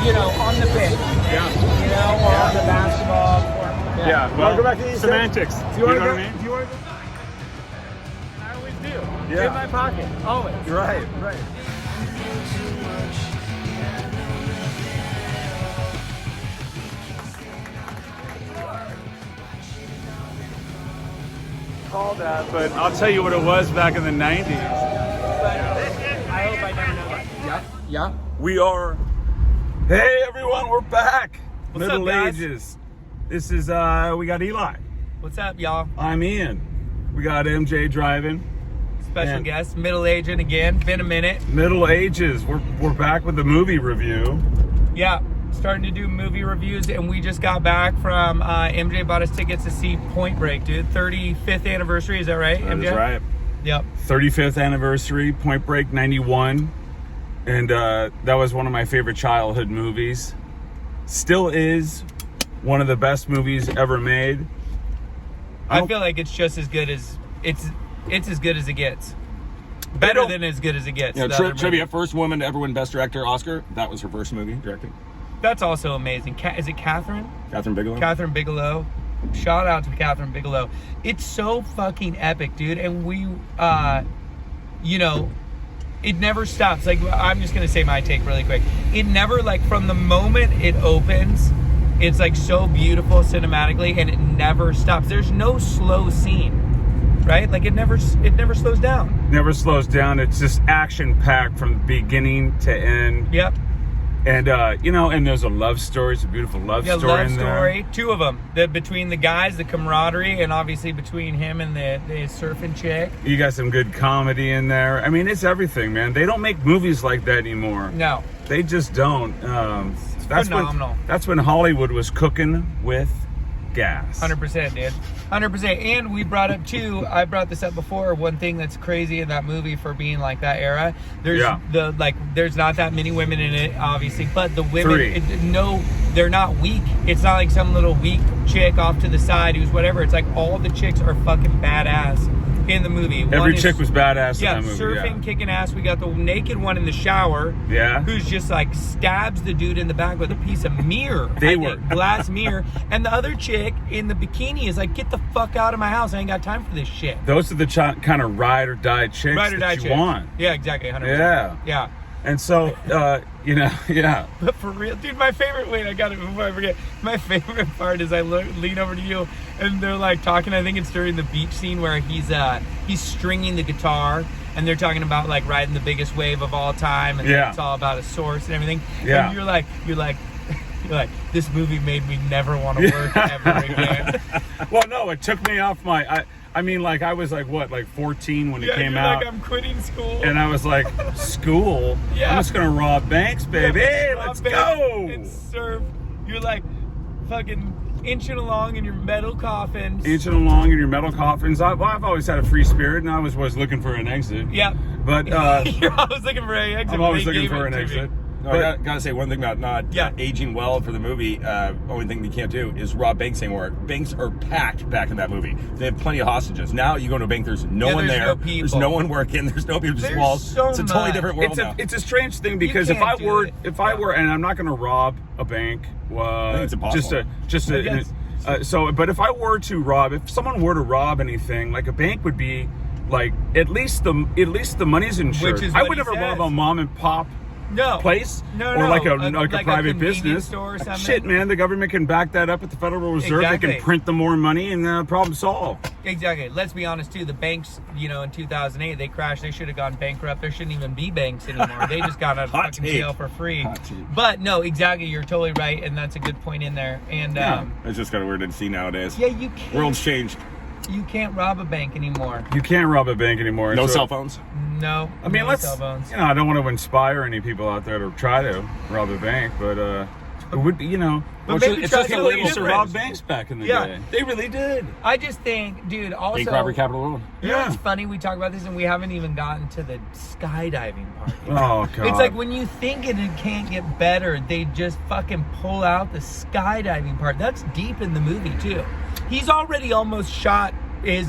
on the pitch. Yeah. Or on the basketball court. Yeah. Well, go back to the semantics. Do you want to know go? what I mean? Do you want to go? I always do. Yeah. In my pocket. Always. Right. Right. Call that, but I'll tell you what it was back in the 90s. I hope I never know that. Yeah. We are. Hey everyone, we're back. What's Middle up, guys? Ages. This is we got Eli. What's up, y'all? I'm Ian. We got MJ driving. Special And- guest, middle aging again. Been a minute. Middle Ages. We're back with the movie review. Yeah, starting to do movie reviews, and we just got back from MJ bought us tickets to see Point Break, dude. 35th anniversary, is that right? That MJ? is right. Yep. 35th anniversary, Point Break, 91. And that was one of my favorite childhood movies. Still is one of the best movies ever made. I feel like it's just as good as it's as good as it gets. Better than as good as it gets. You know, the other trivia: movie. first woman to ever win Best Director Oscar. That was her first movie directing. That's also amazing. Is it Catherine? Catherine Bigelow. Catherine Bigelow. Shout out to Catherine Bigelow. It's so fucking epic, dude. And we, it never stops. Like, I'm just gonna say my take really quick. It never, like, from the moment it opens, it's like so beautiful cinematically, and it never stops. There's no slow scene, right? Like it never slows down. Never slows down. It's just action packed from beginning to end. Yep. And and there's a love story. It's a beautiful love story love in there. story. Two of them. Between the guys, the camaraderie, and obviously between him and the surfing chick. You got some good comedy in there. I mean, it's everything, man. They don't make movies like that anymore. No. They just don't. That's phenomenal. That's when Hollywood was cooking with gas. 100%, dude. 100%. And we brought up too, I brought this up before, one thing that's crazy in that movie for being like that era. There's there's not that many women in it, obviously, but the women, they're not weak. It's not like some little weak chick off to the side who's whatever. It's like all the chicks are fucking badass in the movie. Every chick was badass in that movie. Surfing, kicking ass. We got the naked one in the shower. Yeah. Who's just like stabs the dude in the back with a piece of mirror. Glass mirror. And the other chick in the bikini is like, get the fuck out of my house. I ain't got time for this shit. Those are the kind of ride or die chicks that you want. Yeah, exactly. 100%. Yeah. Yeah. And so, yeah. But for real, dude, my favorite, wait, I got it before I forget. My favorite part is I lean over to you and they're like talking. I think it's during the beach scene where he's stringing the guitar and they're talking about like riding the biggest wave of all time. And it's all about a source and everything. Yeah. And you're like, this movie made me never want to work ever again. Well, no, it took me off my, I mean, like, I was like, what, like 14 when it came out? Like, I'm quitting school. And I was like, school? Yeah. I'm just going to rob banks, baby. Hey, let's go. And surf. You're like fucking inching along in your metal coffins. Inching along in your metal coffins. I've always had a free spirit, and I was looking for an exit. Yeah. But you're always looking for an exit. I'm always looking for an exit. No, I gotta say one thing about not aging well for the movie. Only thing you can't do is rob banks anymore. Banks are packed back in that movie. They have plenty of hostages. Now you go to a bank, there's no one there. There's no one working. There's no people. Just walls. It's a totally different world now. It's a strange thing because if I were, and I'm not going to rob a bank. I think it's impossible. But if I were to rob, if someone were to rob anything, like a bank would be like at least the money's insured. I would never rob a mom and pop place or like a private business. Store or something. Shit, man, the government can back that up at the Federal Reserve. Exactly. They can print the more money and problem solved. Exactly. Let's be honest too. The banks, in 2008, they crashed. They should have gone bankrupt. There shouldn't even be banks anymore. They just got out of fucking jail for free. But no, exactly. You're totally right, and that's a good point in there. And it's just kind of weird to see nowadays. Yeah, you can't. World's changed. You can't rob a bank anymore. You can't rob a bank anymore. No cell phones. No. I mean, cell phones. I don't want to inspire any people out there to try to rob a bank, but it would, But maybe it's try just something illegal to different. rob banks back in the day. They really did. I just think, dude, also... Bank robbery capital world. You know what's funny? We talk about this and we haven't even gotten to the skydiving part. Oh, God. It's like when you think it can't get better, they just fucking pull out the skydiving part. That's deep in the movie, too. He's already almost shot his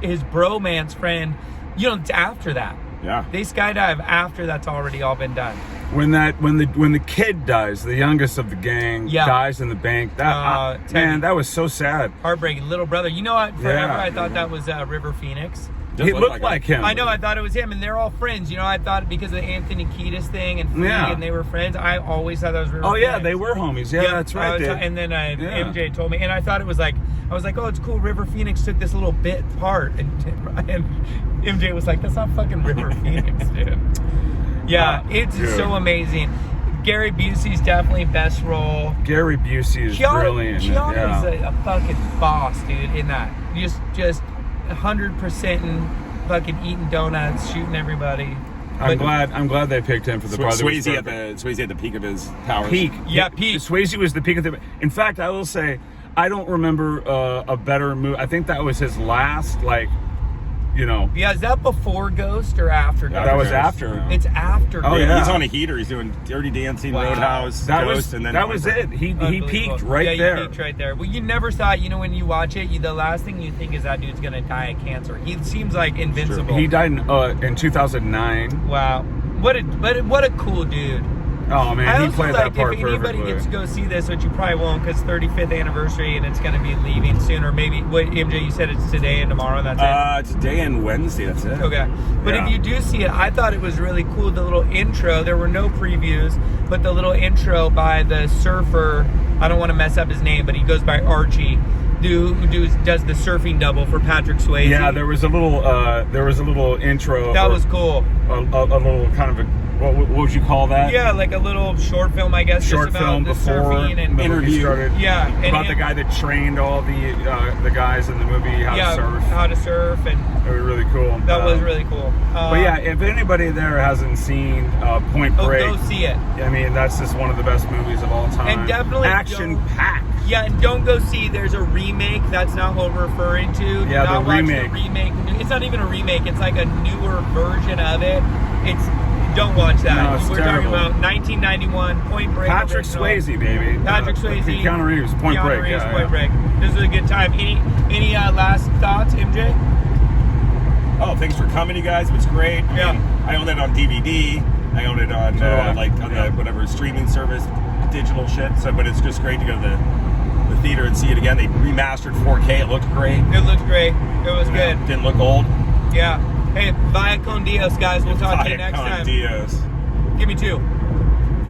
bromance friend, it's after that. Yeah. They skydive after that's already all been done. When the kid dies, the youngest of the gang dies in the bank. That man, that was so sad. Heartbreaking. Little brother. You know what? Forever I thought that was River Phoenix. He looked like him. I know. I thought it was him, and they're all friends. You know, I thought because of the Anthony Kiedis thing and Flea, and they were friends. I always thought that was River Phoenix. Yeah, they were homies. Yeah, that's right. And then MJ told me, and I thought it was like, I was like, oh, it's cool. River Phoenix took this little bit part, and MJ was like, that's not fucking River Phoenix, dude. Yeah, it's so amazing. Gary Busey's definitely best role. Gary Busey is brilliant. Keanu's a fucking boss, dude. In that, just 100% and fucking eating donuts, shooting everybody. I'm glad they picked him for the part. Swayze at the peak of his powers. Peak. Peak. Swayze was the peak of the. In fact, I will say, I don't remember a better movie. I think that was his last, Yeah, is that before Ghost or after Ghost? That was after. It's after Ghost. Oh, yeah. He's on a heater. He's doing Dirty Dancing, Roadhouse, Ghost, and then... That was it. He peaked right there. Yeah, he peaked right there. Well, you never thought, when you watch it, the last thing you think is that dude's going to die of cancer. He seems like invincible. He died in 2009. Wow. What a cool dude. Oh, man, he played that part perfectly. If anybody gets to go see this, which you probably won't because 35th anniversary and it's going to be leaving soon, or maybe, MJ, you said it's today and tomorrow, and that's it? Today and Wednesday, that's it. Okay. But if you do see it, I thought it was really cool, the little intro. There were no previews, but the little intro by the surfer, I don't want to mess up his name, but he goes by Archie, who does the surfing double for Patrick Swayze. Yeah, there was a little intro. That was cool. A little kind of a, what would you call that? Yeah, like a little short film, I guess. Short just film about the before surfing and interview started. Yeah, about the guy that trained all the guys in the movie how to surf, and it was really cool. That was really cool. But yeah, if anybody there hasn't seen Point Break, go see it. I mean, that's just one of the best movies of all time. And definitely action packed. Yeah, and don't go see. There's a remake. That's not what we're referring to. Yeah, the remake. It's not even a remake. It's like a newer version of it. Don't watch that. No, it's We're terrible. talking about 1991 Point Break. Patrick Swayze, baby. Patrick Swayze. Keanu Reeves. Point Break. Point Break. This was a good time. Any last thoughts, MJ? Oh, thanks for coming, you guys. It was great. I own it on DVD. I own it on the whatever streaming service, digital shit. So, but it's just great to go to the theater and see it again. They remastered 4K. It looked great. It looked great. It was good. Didn't look old. Yeah. Hey, vaya con Dios, guys. We'll talk to you next time. Dios. Give me 2.